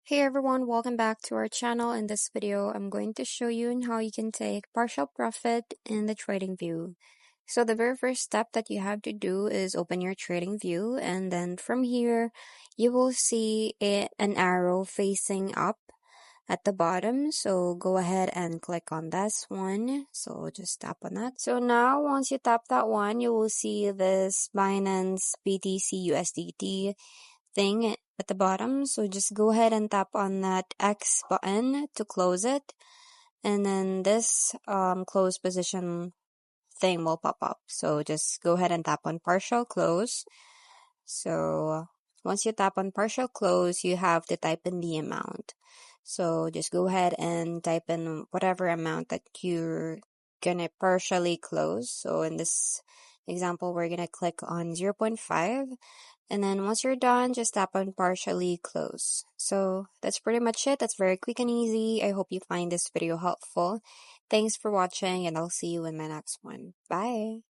Hey everyone, welcome back to our channel. In this video, I'm going to show you on how you can take partial profit in the Tradingview. So the very first step that you have to do is open your Tradingview, and then from here, you will see an arrow facing up at the bottom. So go ahead and click on this one. So just tap on that. So now once you tap that one, you will see this Binance BTC USDT thing at the bottom. So just go ahead and tap on that X button to close it. And then this close position thing will pop up. So just go ahead and tap on partial close. So once you tap on partial close, you have to type in the amount. So just go ahead and type in whatever amount that you're gonna partially close. So in this example, we're gonna click on 0.5. And then once you're done, just tap on partially close. So that's pretty much it. That's very quick and easy. I hope you find this video helpful. Thanks for watching, and I'll see you in my next one. Bye.